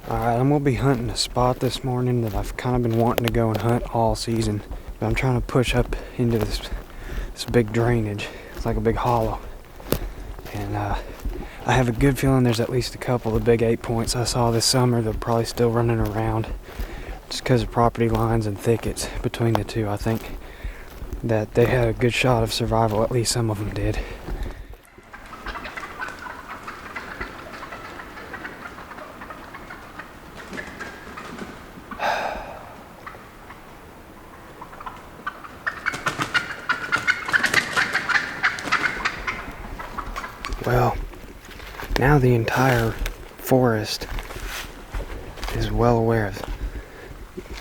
Alright, I'm going to be hunting a spot this morning that I've kind of been wanting to go and hunt all season. But I'm trying to push up into this big drainage. It's like a big hollow. And I have a good feeling there's at least a couple of big 8 points I saw this summer that are probably still running around. Just because of property lines and thickets between the two, I think that they had a good shot of survival. At least some of them did. Well, now the entire forest is well aware of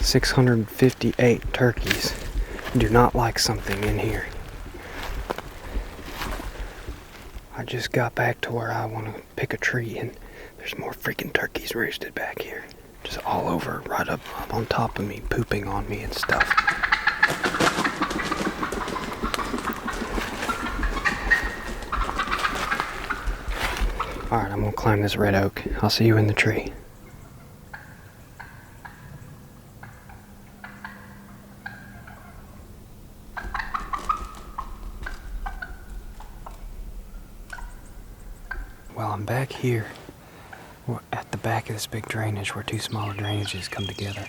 658 turkeys do not like something in here. I just got back to where I want to pick a tree and there's more freaking turkeys roosted back here. Just all over, right up on top of me, pooping on me and stuff. Alright, I'm gonna climb this red oak. I'll see you in the tree. Well, I'm back here. We're at the back of this big drainage where two smaller drainages come together.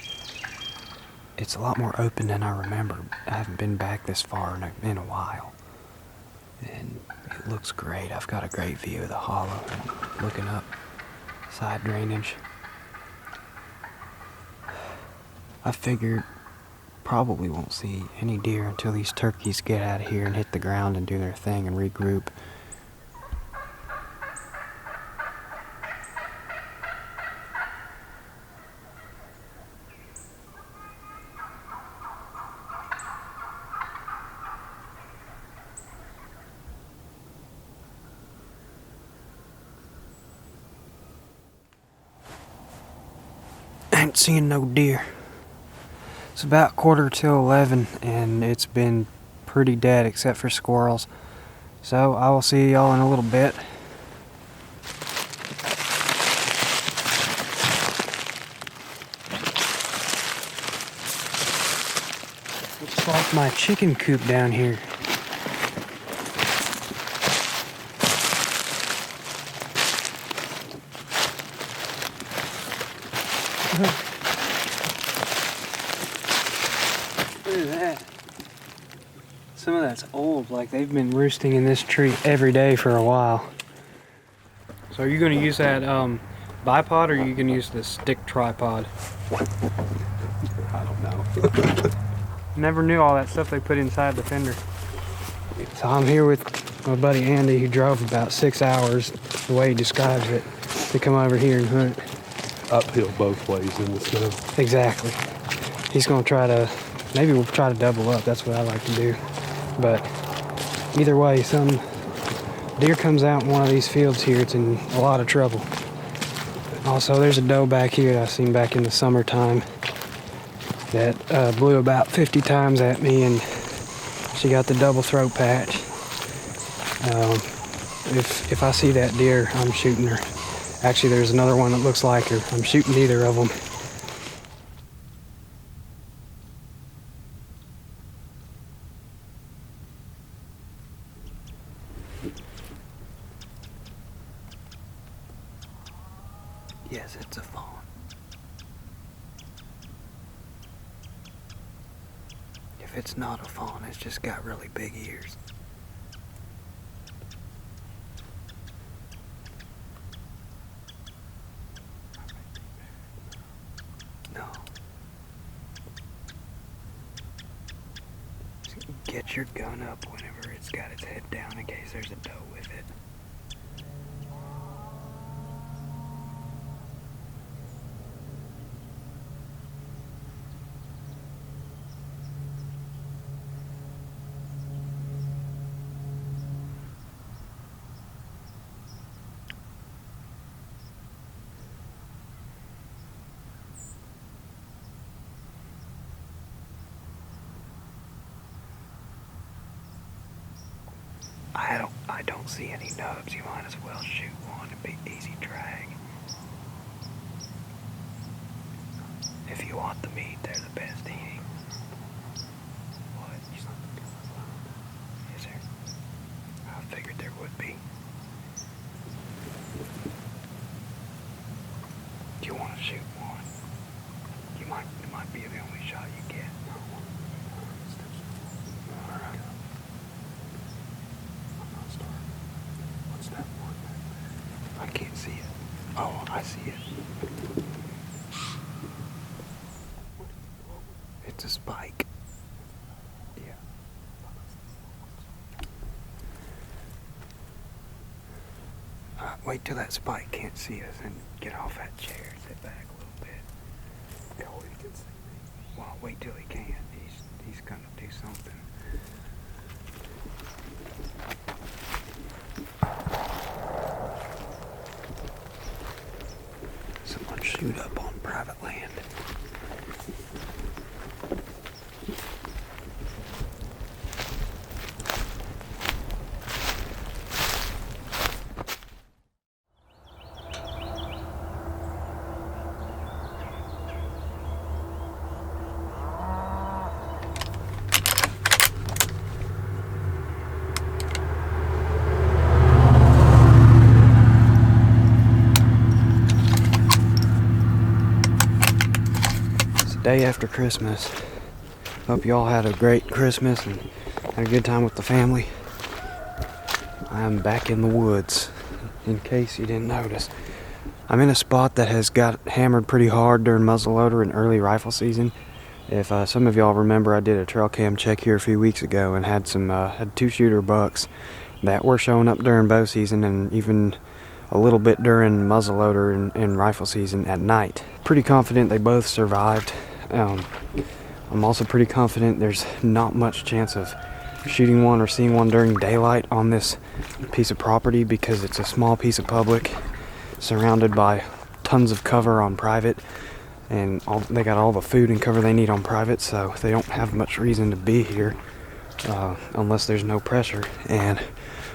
It's a lot more open than I remember. I haven't been back this far in a while. And it looks great. I've got a great view of the hollow. I'm looking up, side drainage. I figured probably won't see any deer until these turkeys get out of here and hit the ground and do their thing and regroup. Ain't seeing no deer. It's about 11:15 and it's been pretty dead except for squirrels. So I will see y'all in a little bit. Looks like my chicken coop down here. Look at that. Some of that's old, like they've been roosting in this tree every day for a while. So are you going to use that bipod or are you going to use the stick tripod? I don't know. Never knew all that stuff they put inside the fender. So I'm here with my buddy Andy who drove about 6 hours, the way he describes it, to come over here and hunt. Uphill both ways in the snow. Exactly. He's going to try to, maybe we'll try to double up. That's what I like to do. But either way, some deer comes out in one of these fields here, it's in a lot of trouble. Also, there's a doe back here that I seen back in the summertime that blew about 50 times at me, and she got the double throat patch. If I see that deer, I'm shooting her. Actually, there's another one that looks like her. I'm shooting either of them. Yes, it's a fawn. If it's not a fawn, it's just got really big ears. No. Get your gun up whenever it's got its head down in case there's a doe with it. I don't see any nubs. You might as well shoot one and be easy drag. the meat. They're the best eating. What? Is there? I figured there would be. Do you want to shoot one? It might be the only shot you get. Alright. I'm not starting. What's that one back there? I can't see it. Oh, I see it. It's a spike. Yeah. Wait till that spike can't see us and get off that chair. Sit back a little bit. Oh, he can see me. Well, wait till he can. He's gonna do something. Someone shoot up on private land. Day after Christmas. Hope you all had a great Christmas and had a good time with the family. I am back in the woods, in case you didn't notice. I'm in a spot that has got hammered pretty hard during muzzleloader and early rifle season. If some of y'all remember, I did a trail cam check here a few weeks ago and had had 2-shooter bucks that were showing up during bow season and even a little bit during muzzleloader and rifle season at night. Pretty confident they both survived. I'm also pretty confident there's not much chance of shooting one or seeing one during daylight on this piece of property because it's a small piece of public surrounded by tons of cover on private, and they got all the food and cover they need on private, so they don't have much reason to be here unless there's no pressure. And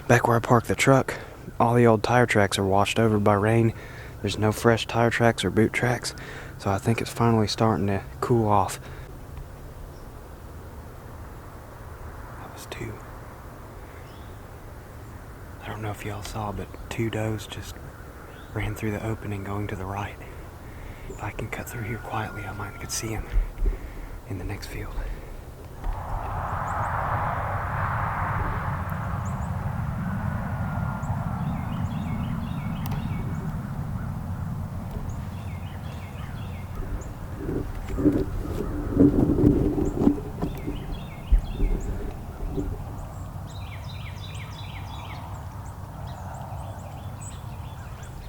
back where I parked the truck, all the old tire tracks are washed over by rain. There's no fresh tire tracks or boot tracks, so I think it's finally starting to cool off. That was 2. I don't know if y'all saw, but 2 does just ran through the opening going to the right. If I can cut through here quietly, I might could see him in the next field.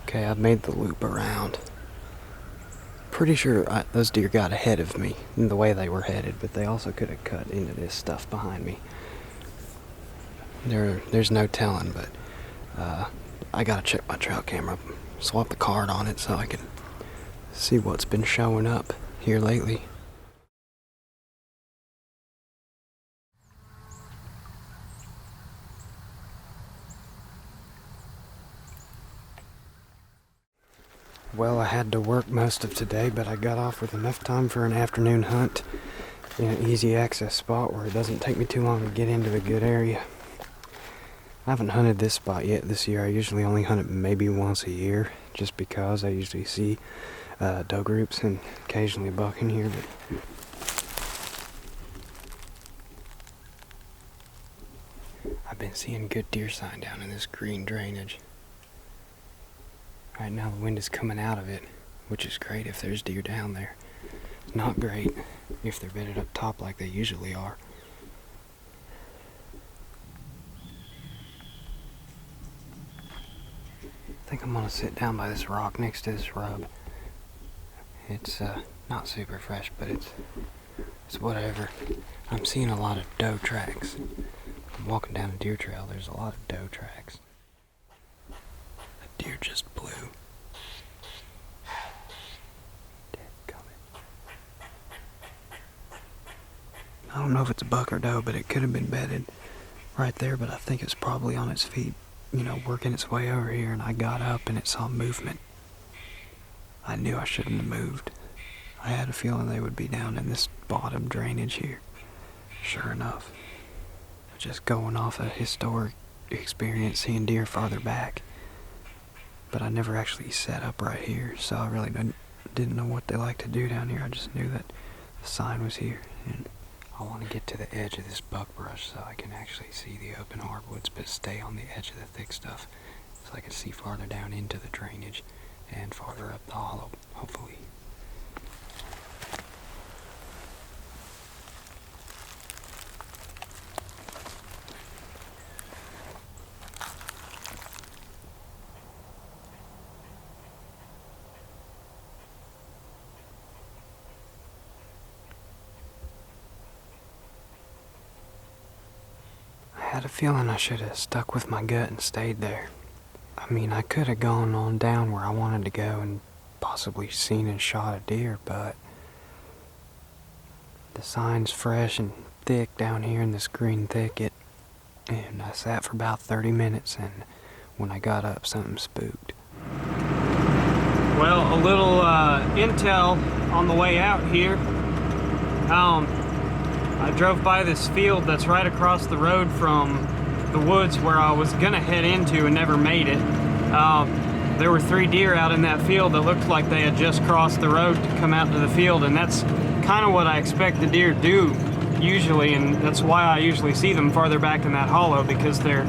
Okay, I've made the loop around. Pretty sure those deer got ahead of me in the way they were headed, but they also could have cut into this stuff behind me. There's no telling, but I gotta check my trail camera, swap the card on it so I can see what's been showing up here lately. Well, I had to work most of today, but I got off with enough time for an afternoon hunt in an easy access spot where it doesn't take me too long to get into a good area. I haven't hunted this spot yet this year. I usually only hunt it maybe once a year, just because I usually see doe groups and occasionally a buck in here. But I've been seeing good deer sign down in this green drainage. Right now the wind is coming out of it, which is great if there's deer down there. It's not great if they're bedded up top like they usually are. I think I'm gonna sit down by this rock next to this rub. It's not super fresh, but it's whatever. I'm seeing a lot of doe tracks. I'm walking down a deer trail, there's a lot of doe tracks. A deer just blew. I don't know if it's a buck or doe, but it could have been bedded right there, but I think it's probably on its feet, working its way over here, and I got up and it saw movement. I knew I shouldn't have moved. I had a feeling they would be down in this bottom drainage here. Sure enough. Just going off a historic experience seeing deer farther back. But I never actually set up right here, so I really didn't know what they like to do down here. I just knew that the sign was here. And I want to get to the edge of this buckbrush so I can actually see the open hardwoods, but stay on the edge of the thick stuff so I can see farther down into the drainage and farther up the hollow, hopefully. I had a feeling I should have stuck with my gut and stayed there. I mean, I could have gone on down where I wanted to go and possibly seen and shot a deer, but the sign's fresh and thick down here in this green thicket, and I sat for about 30 minutes, and when I got up, something spooked. Well, a little intel on the way out here. I drove by this field that's right across the road from the woods where I was gonna head into and never made it. There were 3 deer out in that field that looked like they had just crossed the road to come out to the field, and that's kind of what I expect the deer do usually, and that's why I usually see them farther back in that hollow, because they're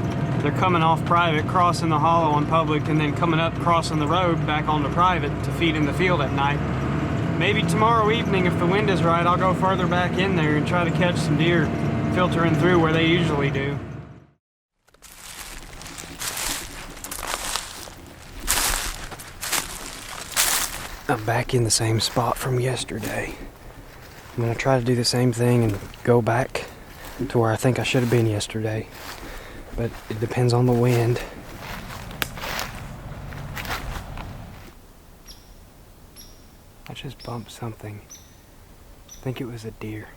coming off private, crossing the hollow on public, and then coming up, crossing the road back onto private to feed in the field at night. Maybe tomorrow evening, if the wind is right, I'll go farther back in there and try to catch some deer filtering through where they usually do. I'm back in the same spot from yesterday. I'm gonna try to do the same thing and go back to where I think I should have been yesterday. But it depends on the wind. I just bumped something. I think it was a deer.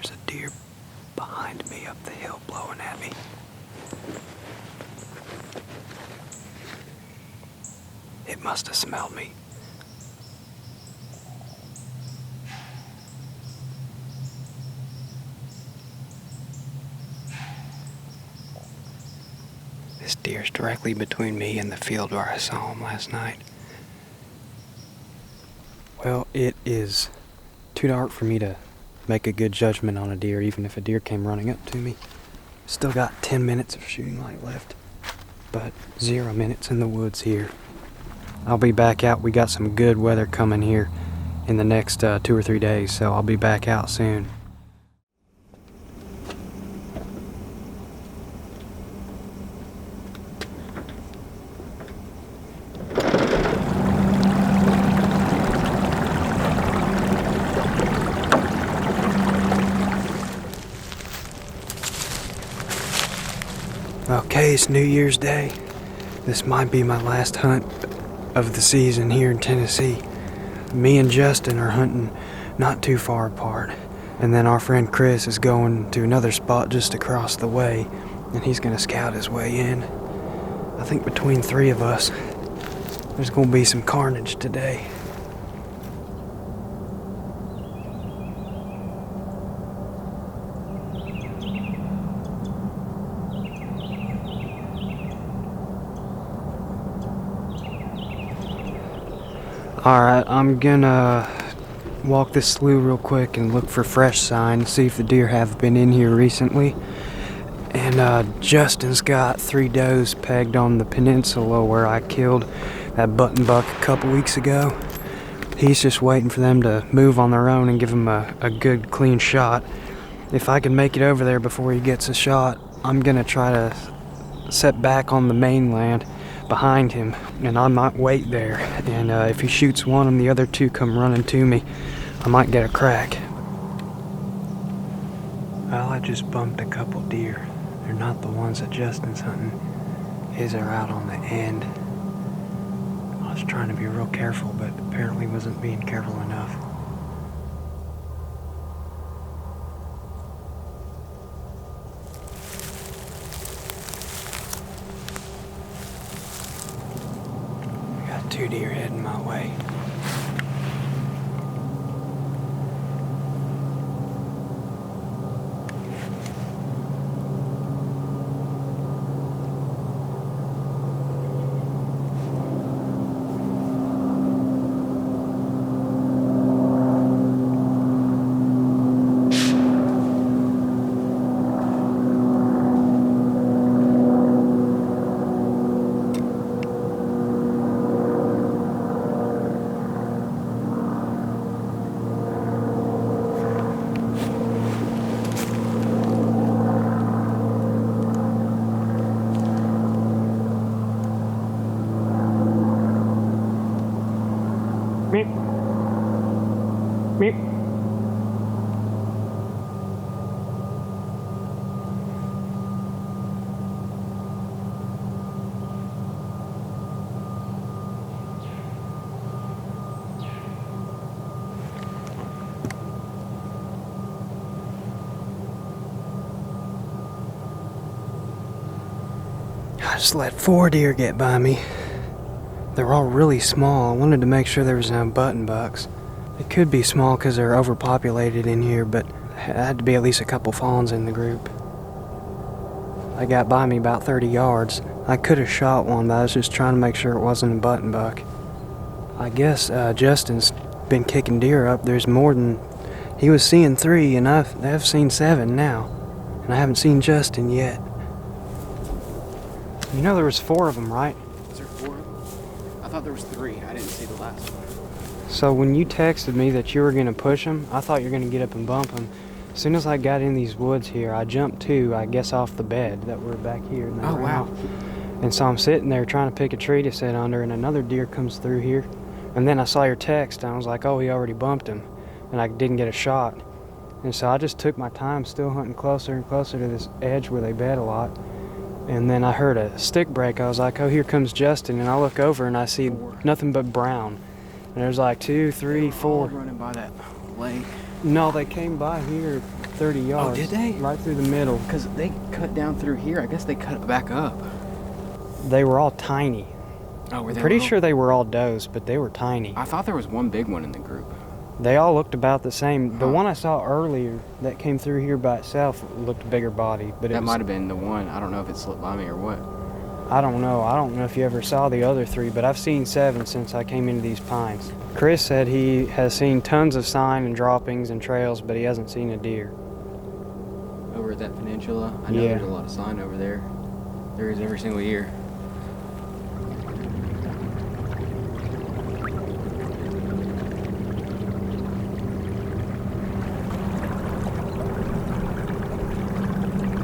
There's a deer behind me up the hill blowing at me. It must have smelled me. This deer's directly between me and the field where I saw him last night. Well, it is too dark for me to make a good judgment on a deer, even if a deer came running up to me. Still got 10 minutes of shooting light left, but 0 minutes in the woods here. I'll be back out. We got some good weather coming here in the next 2 or 3 days, so I'll be back out soon. Okay, it's New Year's Day. This might be my last hunt of the season here in Tennessee. Me and Justin are hunting not too far apart, and then our friend Chris is going to another spot just across the way, and he's gonna scout his way in. I think between 3 of us, there's gonna be some carnage today. Alright, I'm gonna walk this slough real quick and look for fresh signs, see if the deer have been in here recently. And Justin's got 3 does pegged on the peninsula where I killed that button buck a couple weeks ago. He's just waiting for them to move on their own and give him a good clean shot. If I can make it over there before he gets a shot, I'm gonna try to set back on the mainland behind him, and I might wait there. And if he shoots one and the other 2 come running to me, I might get a crack. Well, I just bumped a couple deer. They're not the ones that Justin's hunting. His are out on the end. I was trying to be real careful, but apparently wasn't being careful enough. I got 2 deer heading my way. Meep. Meep. I just let 4 deer get by me. They were all really small. I wanted to make sure there was no button bucks. They could be small because they're overpopulated in here, but there had to be at least a couple fawns in the group. They got by me about 30 yards. I could have shot one, but I was just trying to make sure it wasn't a button buck. I guess Justin's been kicking deer up. There's more than... He was seeing 3, and I've seen 7 now. And I haven't seen Justin yet. You know there was 4 of them, right? Was there 4 of them? I thought there was 3. I didn't see the last one. So when you texted me that you were going to push them, I thought you were going to get up and bump them. As soon as I got in these woods here, I jumped 2, I guess, off the bed that were back here. And Oh, wow. And so I'm sitting there trying to pick a tree to sit under, and another deer comes through here. And then I saw your text, and I was like, oh, he already bumped him. And I didn't get a shot. And so I just took my time, still hunting closer and closer to this edge where they bed a lot. And then I heard a stick break. I was like, oh, here comes Justin. And I look over and I see 4. nothing but brown. And there's like 2, 3, 4. Running by that lake. No, they came by here 30 yards. Oh, did they? Right through the middle. Because they cut down through here. I guess they cut back up. They were all tiny. Oh, were they? Pretty little? sure they were all does, but they were tiny. I thought there was one big one in the group. They all looked about the same. The Huh. one I saw earlier that came through here by itself looked bigger body, but That might have been the one. I don't know if it slipped by me or what. I don't know. I don't know if you ever saw the other 3, but I've seen 7 since I came into these pines. Chris said he has seen tons of sign and droppings and trails, but he hasn't seen a deer. Over at that peninsula, I know Yeah. there's a lot of sign over there. There is every single year.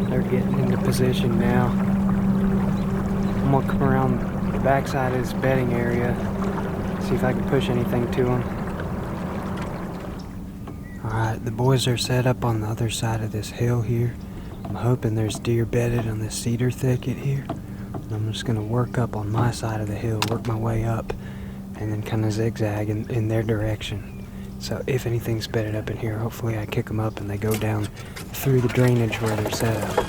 They're getting into position now. I'm gonna come around the backside of this bedding area, see if I can push anything to them. Alright, the boys are set up on the other side of this hill here. I'm hoping there's deer bedded on this cedar thicket here. And I'm just gonna work up on my side of the hill, work my way up, and then kind of zigzag in their direction. So if anything's bedded up in here, hopefully I kick them up and they go down through the drainage where they're set up.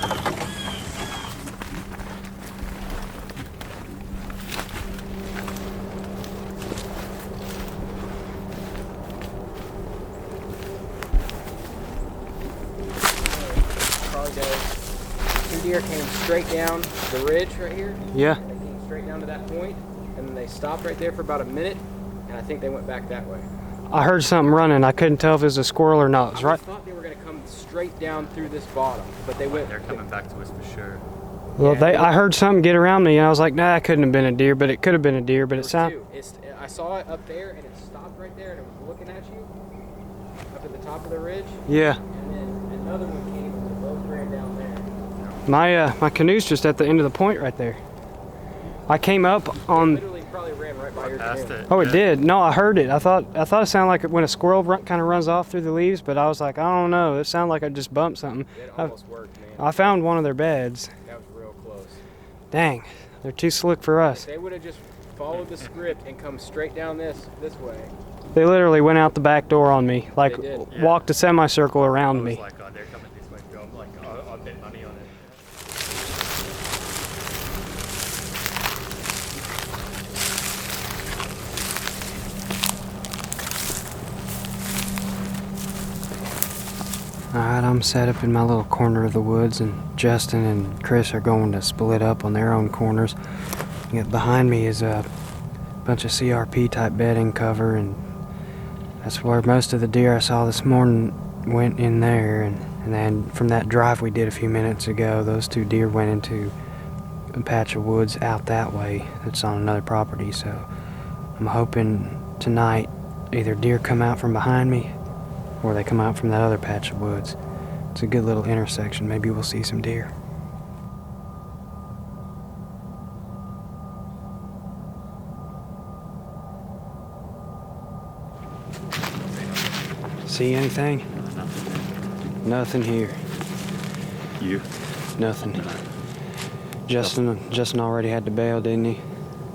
Two deer came straight down the ridge right here. Yeah. They came straight down to that point, and then they stopped right there for about a minute, and I think they went back that way. I heard something running. I couldn't tell if it was a squirrel or not. It was I right. thought they were going to come straight down through this bottom, but they went. They're coming back to us for sure. Well, Yeah, I heard something get around me, and I was like, nah, it couldn't have been a deer, but it could have been a deer. But it sounded. I saw it up there, and it stopped right there, and it was looking at you up at the top of the ridge. Yeah. And then another one came, and they both ran down there. My canoe's just at the end of the point right there. I came up on. Literally, probably ran right by your Past canoe. it. Oh, it yeah. did. No, I heard it. I thought it sounded like when a squirrel kind of runs off through the leaves, but I was like, I don't know. It sounded like I just bumped something. It almost worked, man. I found one of their beds. That was real close. Dang, they're too slick for us. If they would have just followed the script and come straight down this way. They literally went out the back door on me, like They did. Yeah. walked a semicircle I around was me. like, oh, they're coming this way, bro. I'm like, I'll bet money on it. Alright, I'm set up in my little corner of the woods, and Justin and Chris are going to split up on their own corners. And behind me is a bunch of CRP type bedding cover, and that's where most of the deer I saw this morning went in there. And then from that drive we did a few minutes ago, those 2 deer went into a patch of woods out that way that's on another property. So I'm hoping tonight either deer come out from behind me or they come out from that other patch of woods. It's a good little intersection. Maybe we'll see some deer. See anything? Nothing here. You? Nothing. Justin already had to bail, didn't he?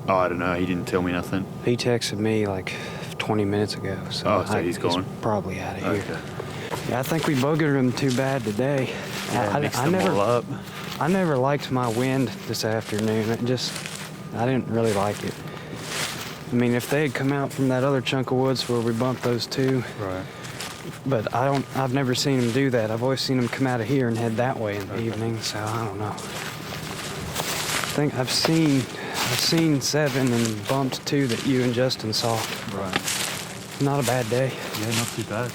Oh, I don't know. He didn't tell me nothing. He texted me like 20 minutes ago. So, So he's gone? Probably out of here. Okay. Yeah, I think we boogered him too bad today. Yeah, mixed them all up. I never liked my wind this afternoon. I didn't really like it. I mean, if they had come out from that other chunk of woods where we bumped those 2, Right. but I've never seen them do that. I've always seen them come out of here and head that way in the evening, so I don't know. I think I've seen 7 and bumped 2 that you and Justin saw. Right. Not a bad day. Yeah, not too bad.